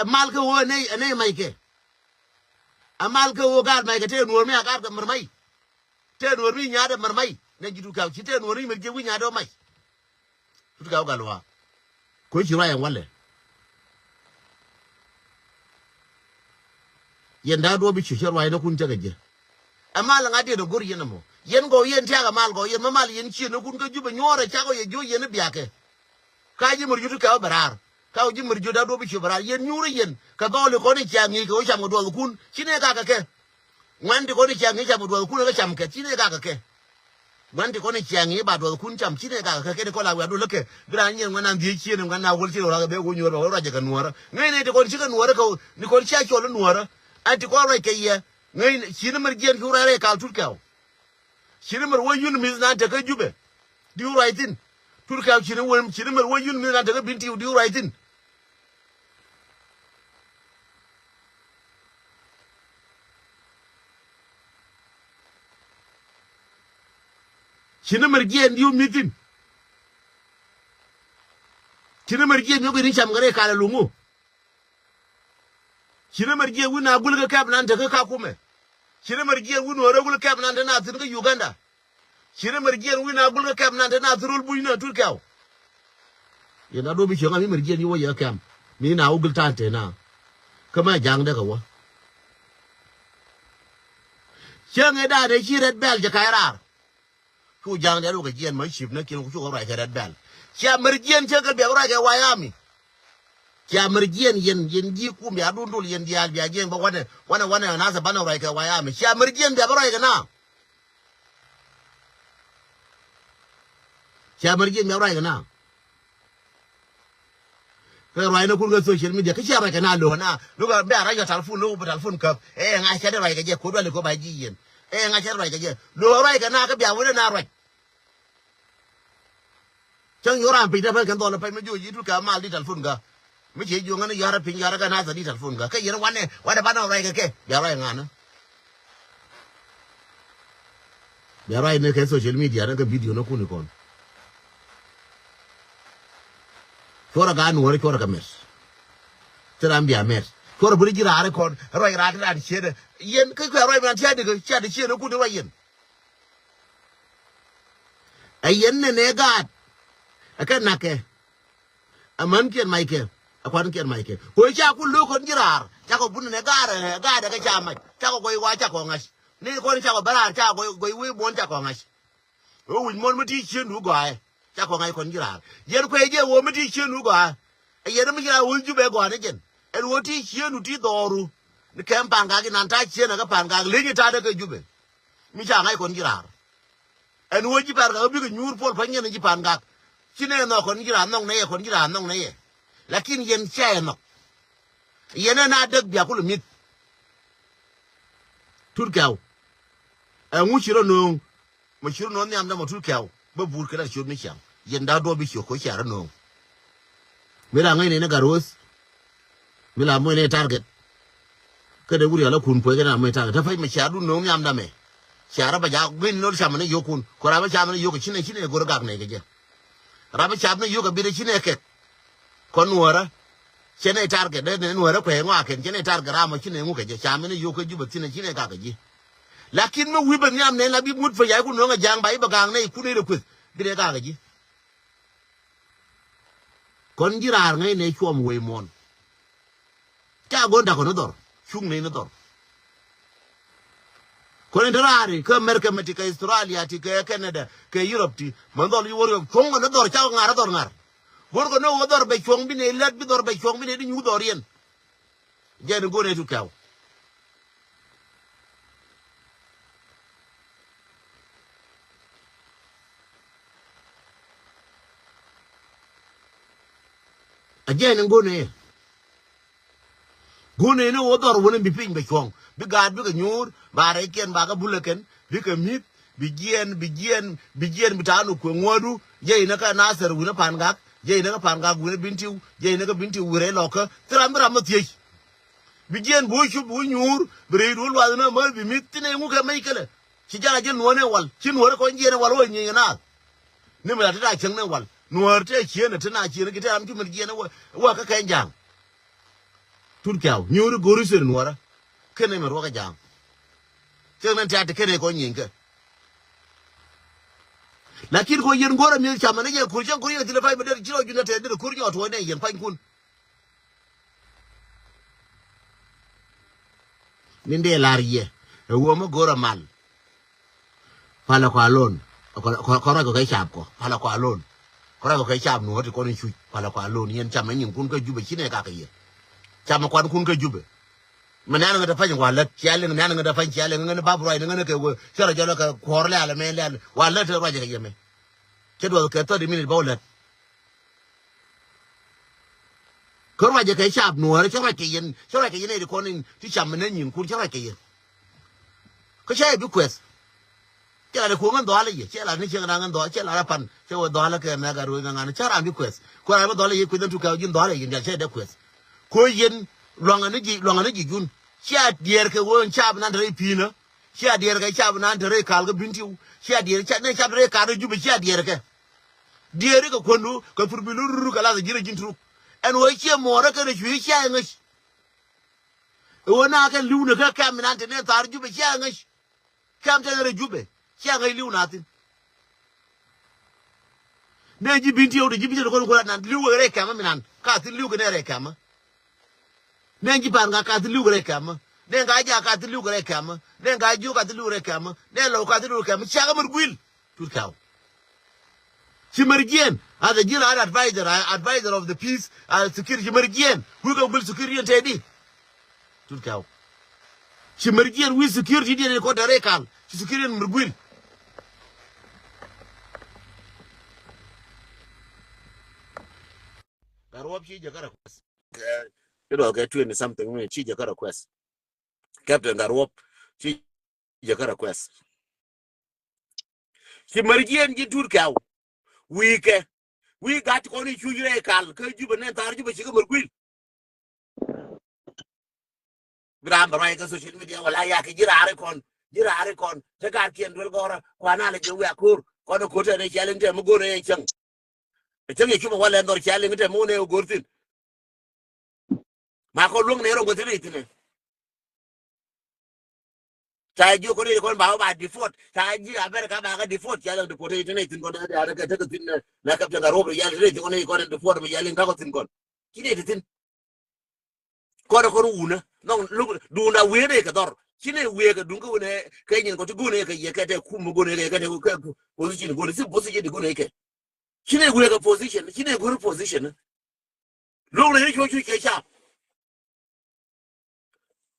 mal ka wo ne mai ke amal ka wo gar mai ke te nuor mi agar ka marmai te nuor mi nya da marmai ne jitu ka ci te nuor mi je wi nya do mai tu ka galwa ko ci rayan walle yenda do bi ci sharwa ina kun jaga je amal ngade do gor yena mo yen go yen tiaga mal go yen mal yen ci no kun ka juba nyore chago ye jo yen biake ka ji mur jutu ka barar ka ji mur juda do bi ci barar yen nyuri yen ka dole ko ni changi ko cham do kun cine ka ka ke ngandi ko ni changi cham do kun ka cham ke cine ka ka ke ngandi ko ni changi ba do kun cham cine ka ka ke ko la wa do leke gran yen ngana ndi ci ne ngana wol ci ro be go nyoro ro ja ka nuora ngene de ko ci ka nuora ko ni ko ci a cho nuora anti ko ra ke ye ngay chini mar gen ku rare kal turkaw chini mar wayun mi nan ta ka jube di raitin turkaw chini mar wayun mi nan ta ka binti di raitin chini mar gen yu mitin chini mar gen yo ni cham gare kala lungu chini mar gen wina gulga kab nan ta ka kume chini mar gen wina ore gulga kab nan ta na tin ka Uganda chini mar gen wina gulga kab nan ta na turul buina turkaw yana do bi changa mi mar gen yo ya kam mi na ugul ta te na kama jang da ka wa changa da de chi red bell ja kairar ku jang da ro ka gen ma ship na kin ku ko ra ka red bell cha mar gen cha ka be ra ka wayami ya mergien yen ji kum ya dundul yen dial biya gen ba wana na sa bana rai ka waya mi ya mergien biya rai kana ya mergien biya rai kana ka rai na kun ga social media ka ya rai kana lo na lo ga biya rai ga telefon ka nga cha da rai ka je ko dole ko ba ji yen nga cha rai ka je lo rai kana ka biya wona na rai chang yoran pe da ban kan do na pe me ju ji tu ka mal di telefon ga mi che jo ngana yara pin yara kana sa di telefon ga ke yara wane bana rai ke ya rai ngana ya rai ne ke social media na ga video na kuni kon fora ga nuore fora ga mes tram bia mes fora buri jira are kon rai ra ta di chere yen ke rai man tia de cha de chere kuni rai yen ayen ne ga akan nake aman ken mai ke akwan ken mai ke ko cha ku lu kon jirar cha ko bun ne ga da ga cha mai cha ko wa cha ko ngas ni ko cha ko bara cha ko wi mon cha ko ngas o wi mon mati chen du go ai cha ko ngai kon jirar yer ko je wo mati chen du go ai yer mi jira wo ju be go ne jen el wo ti chen du ti doru ni kem panga gi nan ta chen ga panga le ni ta da ga ju be mi cha ngai kon jirar en wo ji par ga bi ga nyur pol pa nyen ji panga chine no kon jirar nong ne kon jirar nong ne lakin yen chaye no yena na dag biya kulu mit turkaw mu shiro no mo shiro no nyam da mo turkaw ba bur kala shiro ni cham yenda do bi ko chara no mira ngai ne na garos mila mo ne target kada wuri ala kun po gana mai target ta fai ma shadu no nyam da me shara ba ja gwin no cham ne yokun ko ra ba cham ne yok chine gor gab ne ge ra ba cham ne yok bi de chine ke kon nuora chene target de nuora ko ngwa ken chene target ra mo chine ngu ke je cham ne yo ko juba chine ka ka ji lakin me wi ban yam ne la bi mut fa ya ku no nga jang bai ba gang ne ku ne de ku bi de ka ka ji kon jirar ngai ne chom we mon ka go da ko no dor chung ne no dor kon ndarari ko america meti ka australia ti ka canada ka europe ti man dol yu wor chong no dor cha ngara dor ngar gorgo no wodor be chong bi ne lat bi dor be chong bi ne di nyu dor yen je go ne tu kaw aje ne go ne wodor wona bi pin be chong bi gad bi ga nyur ba re ken ba ga buleken bi ka mit bi gien bi tanu ko ngodu je na ka nasar wona pangak je na pan ga gure bintiu je na ga bintiu wure loka tramra matiye bijen bo shu bo nyur bre dul wa na ma bi mitine ngu ka mai kala ci jara je no ne wal ci no ko nje ne wal wo nyi na ni ma ta chen ne wal no te ci ne tana ci ne ta am ti mi je ne wa ka kan jang tur kaw nyuru goru ser nuara kene me roga jam chen ta te kene ko nyinga lakin ko yen gora mi chama ne je kurjan kuriya tile fay bedel jiro junna te de kurjo to ne yen fan kun ninde lariye e wo mo gora mal pala ko alon ko ra ko kai chap ko pala ko alon ko ra ko kai chap no to ko ni chu pala ko alon yen chama nyin kun ka jube chine ka ka ye chama kwan kun ka jube manana ngata fanya wala kyale ngana ngata fanya kyale ngana babu rai ngana ke wo shara jalo ka korle ala me le wala te raje ka yeme kedo ka 30 minutes bawla ko raje ka chap no ra shara ke yen ne ko ni ti chama ne nyin kun shara ke yen ko shay bi quest kala ko ngan do ala ye kala ni changa ngan do kala pan che wo do ala ke na ga ru ngana chara bi quest ko ra do ala ye ku den tu ka jin do ala yin ya che de quest ko yen longa ni ji jun sia dier ke won chab nan dre pina sia dier ke chab nan dre kal ga bintiu sia dier cha ne chab dre ka do jubi sia dier ke kondu ko furbi luru kala da jira jintru en wo sia mora ke ju sia ngi wona ka liuna ka kam nan te ne tar jubi sia ngi kam te re jube sia ngi liuna tin ne ji bintiu de jibi ko nan liu re kam minan ka tin liu ke ne re kam nengi banga ka tilu gre kama nenga ja ka tilu gre kama nenga ju ka tilu gre kama ne lo ka tilu kama chaga murgwil turkaw Chimergien as the general advisor of the peace security Chimergien who go build security tedi turkaw Chimergien we security de ko dare kan security murgwil garwab chi jagara you know, get 20 something when she got a request. Captain Garwop, she got a request. She Marian get to cow. We got only 2 years, Carl, could you but not she will quit. Grandma, right, social media, well, I can get a recon, the guardian will go, one hour, you were cool, on a quarter and a challenge, and go to a chunk. I tell you, one and or challenge the moon or good thing. Marco Lung Nero with it. Chai you could go by default. Chai I better come back at default. Yellow the potato and go to the like up to the rope, yelling, only got in the port of yelling, Gogotin gun. He did it in Corona. No, look, do not wear a door. She didn't wear a dungo in a Kenyan go to go naked, you get a Kumu get a position, go to position to go naked. She didn't wear a position, she didn't go to position. Look, you catch up.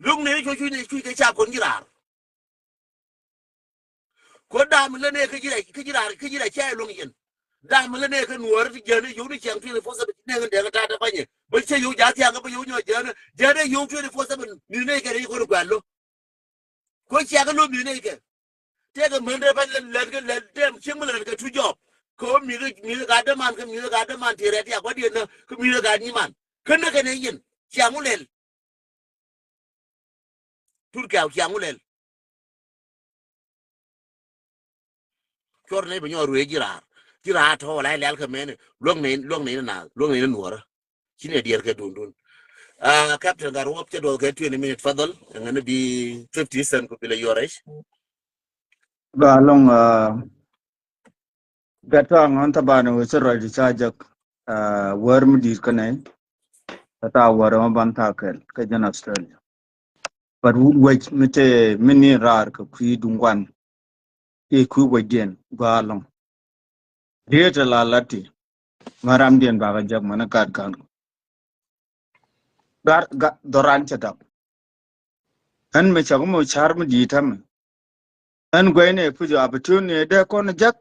Look, you catch up on your arm. Ko dam le ne ke jira cha long yin dam le ne ke nuor ti je ne yu ni chang ti fo sa ne ngan de ta ta pa ni ba che yu ja ti ang ba yu nyo je ne yu ti fo sa ni ne ke ri ko ru lo ko cha ga lo ni ne ke te ga men de ba le dem chim le ke tu job ko mi ga de man ke mi ga de man ti re ti ko di ne ko mi ga ni man ke ne ke ne yin cha mu le tur ka cha mu le chor ne ba nyo ru e jira to la le ka men long ne nuor chine dier ke dun captain Garwop che do ke 20 minutes fadal ngane bi 50 cent ko pile yoresh ba long gata ngon ta ba no se ro di sajak war mu di kanai ta war ma ban ta kel ke jan Australia but which mite mini rar ko ku dungwan e ku wajen ba long dieta la lati maram dien ba ga jag mana kad kan dar doran chata an me chago mo char mu di tam an goine pu jo opportunity de kon jak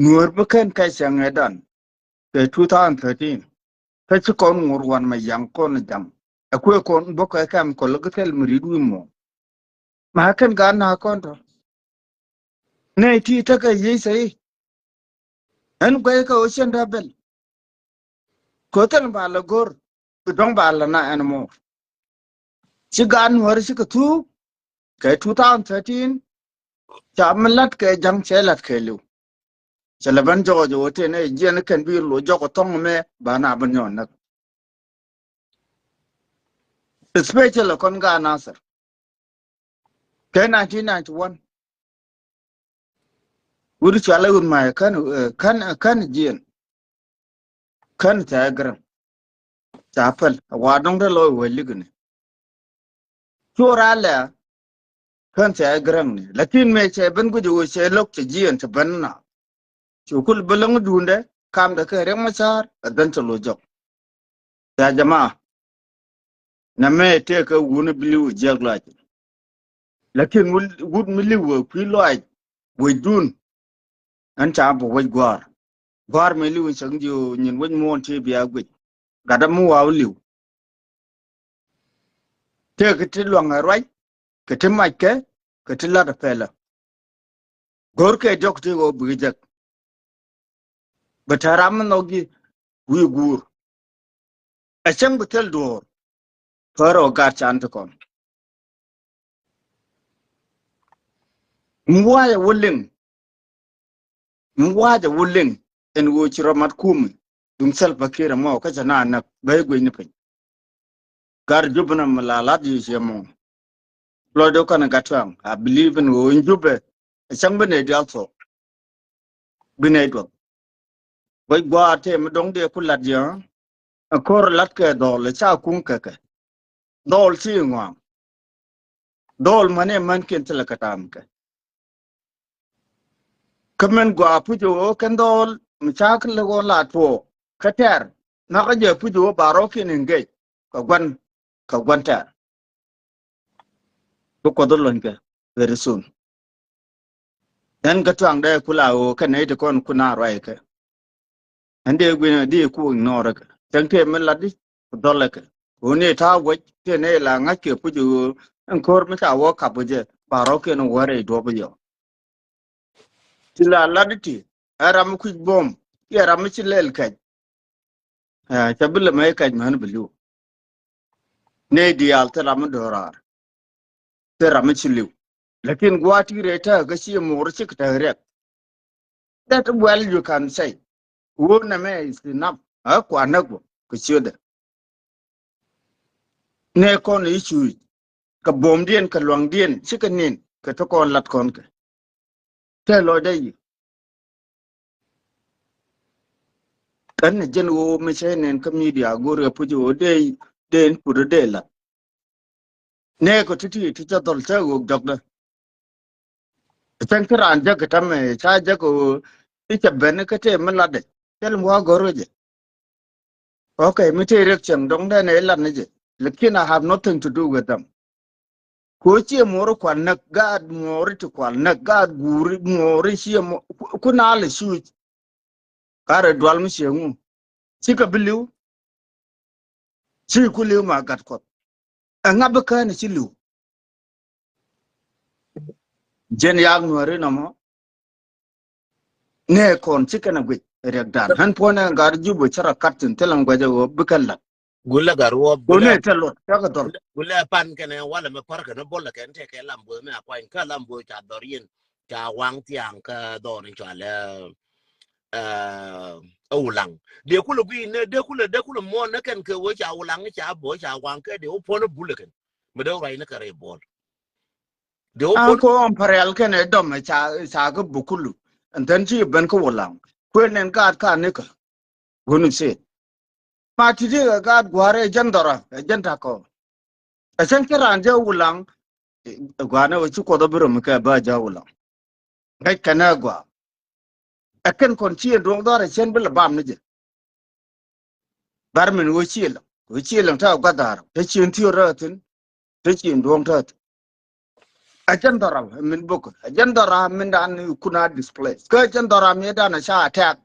nuor bukan kai sang edan ke 2013 ta ci kon ngurwan ma yang kon jam akwai kon boko kam ko logatel muridu mo ma kan ga na kon to ne ti ta ka yi sai an gwe ka ocean dabel ko tan ba la gor don ba la na an mo ci gan war ci ka tu kai 2013 ta malat kai jang chelat kai lu chalaban jogo jo te ne je ne kan bi lo jogo tong me ba na ban yon nak especially kon ga nasir ke 1991 wuri chala un mai kan jien kan ta gran ta pal wa dong da lo we ligni chora la kan ta gran ni lakin me che ben gu ju che lok che jien te ban na chu kul belang dunde kam da ke rem machar dan to lo jok ya jama na me te ka wuni bili u jagla lakin wud mili wo kwi lo ai we dun an ta bo we gwar me liu chang ju nyin wen mon te bia gwe gada mu wa liu te ke ti lo ngai ke ti ma ke ti la da pela gor ke jok ti go bu jak bataram no gi wi gur a chang betel do faro gar chan to kon mwa ya wuling en wo ci ramat kum dum sal bakira mo ka jana na bay gwe ni pen gar jubna malalat yi jemo lo do kana gatwang I believe in wo njube chang bene dalso bene do boy gwa te m dong de kulat ya akor lat ke do le cha kun ke dol ci ngwa dol mane man ken tela katam ke kamen gwa pujo ken dol mchak le go la to kater na ka je pujo baro ken nge ka gwan ta ko do lon ke very soon dan gatwang de kula o kan ne de kon kuna rai ke ande gwe di ku ignore ke tan ke men ladi dole ke oni ta wo te ne la ngake pujo en kor mi ta wo ka buje baro ken wore do bu yo tila laditi aram ku bom ya ram ci lel kaj tabilla may kaj man bilu ne di al ta ram dorar te ram ci liw lakin gwati reta ga ci mor ci ta rek that well you can say wo na me is enough a ko anago ku ci da ne kon issue ka bom dien ka lwang dien ci ka nin ka to kon lat kon ka te lo dai kan jen wo me che nen ka media go re pujo dei den puru de la ne ko titi ti cha dol cha go dok da chen kran ja ka tam cha ja ko ti cha ben ka te man la de tel mo go ro je okay me te rek chen dong da ne la ne je lekin I have nothing to do with them ko chi mo ro kwan na gad mo ri to kwan na gad guri mo ri chi mo ku na le su kare dwal mi che ngu chi ka biliu chi ku liu ma gad ko nga ba ka ne chi liu jen yag no re no mo ne kon ci kana gwe rek dan han pona gar jubo chara katin telang gwaje wo bikalla gulla garwo ko ne telo ta ka dor gulla pan kene wala me par kana bolla ken te ke lambo me akwa ka lambo cha dorien cha wang tiang ka don cha le ulang de kula gwi ne de kula mo na ken ke wo cha ulang cha bo cha wang ke de o pona bulletin me do rai na kare bol de o an pon ko on parel kene dom cha ga bukulu antan ci ban ko wolang ko nen ka ne ka wonu se ma ti de ga gware jandora janta ko a san kiran je wulang gwana wo ci ko do buru ka ba ja wulang ngai kana gwa akan kon ci dong dore chen bil bam ne je bar min wo ci la ta ga dar te ci ti ratin te ci dong ta ajandara min boko ajandara min dan kuna display ka ajandara mi dan sha attack